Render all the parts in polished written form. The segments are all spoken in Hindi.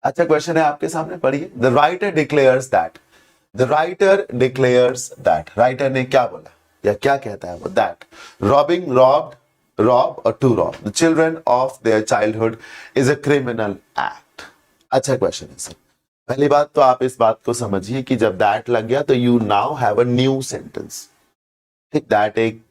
अच्छा क्वेश्चन है आपके सामने, पढ़िए। The writer declares that, the writer declares that, writer ने क्या बोला या क्या कहता है वो, दैट रॉबिंग, रॉब और to rob the children of their childhood is a criminal act. अच्छा क्वेश्चन है सर। पहली बात तो आप इस बात को समझिए कि जब दैट लग गया तो you now have a new sentence. ठीक, दैट एक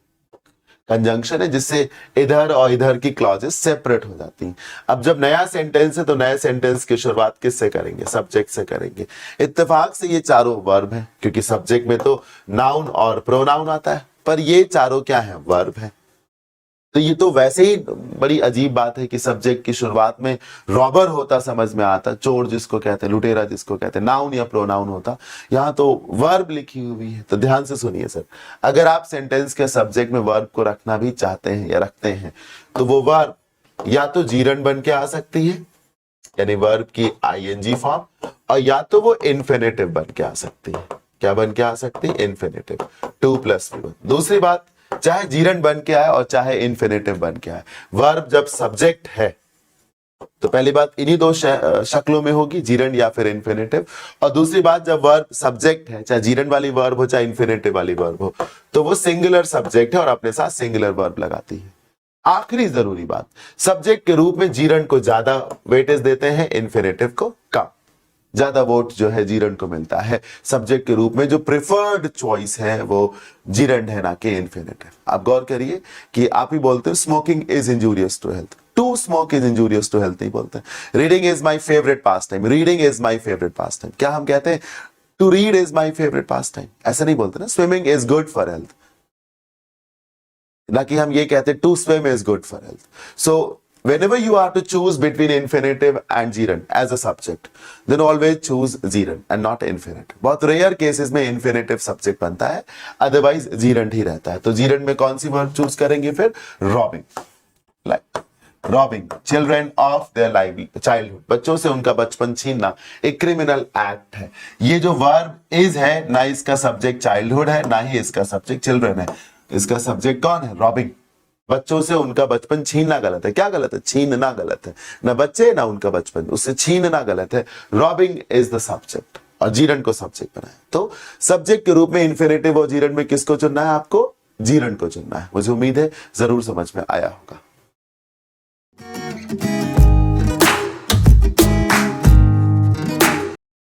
कंजंक्शन है जिससे इधर और इधर की क्लॉजेस सेपरेट हो जाती हैं। अब जब नया सेंटेंस है तो नए सेंटेंस की शुरुआत किससे करेंगे, सब्जेक्ट से करेंगे। इत्तेफाक से ये चारों वर्ब है, क्योंकि सब्जेक्ट में तो नाउन और प्रोनाउन आता है, पर ये चारों क्या है, वर्ब है। तो ये तो वैसे ही बड़ी अजीब बात है कि सब्जेक्ट की शुरुआत में रॉबर होता, समझ में आता, चोर जिसको कहते हैं, लुटेरा जिसको कहते हैं, नाउन या प्रोनाउन होता, यहां तो वर्ब लिखी हुई है। तो ध्यान से सुनिए सर, अगर आप सेंटेंस के सब्जेक्ट में वर्ब को रखना भी चाहते हैं या रखते हैं तो वो वर्ब या तो जीरन बन के आ सकती है, यानी वर्ब की आईएनजी फॉर्म, और या तो वो इन्फिनेटिव बन के आ सकती है। क्या बन के आ सकती है, इन्फिनेटिव, 2+V1। दूसरी बात, चाहे जीरन बन के आए और चाहे इन्फिनेटिव बन के आए, वर्ब जब सब्जेक्ट है तो पहली बात इन्हीं दो शक्लों में होगी, जीरन या फिर इन्फिनेटिव। और दूसरी बात, जब वर्ब सब्जेक्ट है, चाहे जीरन वाली वर्ब हो चाहे इन्फिनेटिव वाली वर्ब हो, तो वो सिंगुलर सब्जेक्ट है और अपने साथ सिंगुलर वर्ब लगाती है। आखिरी जरूरी बात, सब्जेक्ट के रूप में जीरन को ज्यादा वेटेज देते हैं, इन्फिनेटिव को कम। ज्यादा वोट जो है जीरन को मिलता है। सब्जेक्ट के रूप में जो प्रिफर्ड चॉइस है वो जीरन है, ना कि इन्फिनेटिव। आप गौर करिए कि आप ही बोलते हो smoking is injurious to health, to smoke is injurious to health नहीं बोलते। Reading is my favourite pastime, reading is my favourite pastime. क्या हम कहते हैं to read is my favourite pastime, ऐसा नहीं बोलते ना। Swimming is good for health, ना कि हम ये कहते to swim is good for health. So whenever you are to choose between infinitive and gerund as a subject, then always choose gerund and not infinitive. बहुत रेयर केसेस में infinitive subject बनता है, अदरवाइज gerund ही रहता है। तो gerund में कौन सी वर्ब चूज करेंगे फिर, robbing, like robbing children of their childhood, बच्चों से उनका बचपन छीनना एक क्रिमिनल एक्ट है। ये जो वर्ब इज है, ना इसका सब्जेक्ट चाइल्डहुड है, ना ही इसका सब्जेक्ट चिल्ड्रन है। इसका सब्जेक्ट कौन है, रॉबिंग। बच्चों से उनका बचपन छीनना गलत है। क्या गलत है, छीनना गलत है। ना बच्चे ना उनका बचपन, उससे छीनना गलत है। रॉबिंग इज द सब्जेक्ट और जीरन को सब्जेक्ट बनाए। तो सब्जेक्ट के रूप में इन्फिनेटिव और जीरन में किसको चुनना है, आपको जीरन को चुनना है। मुझे उम्मीद है जरूर समझ में आया होगा।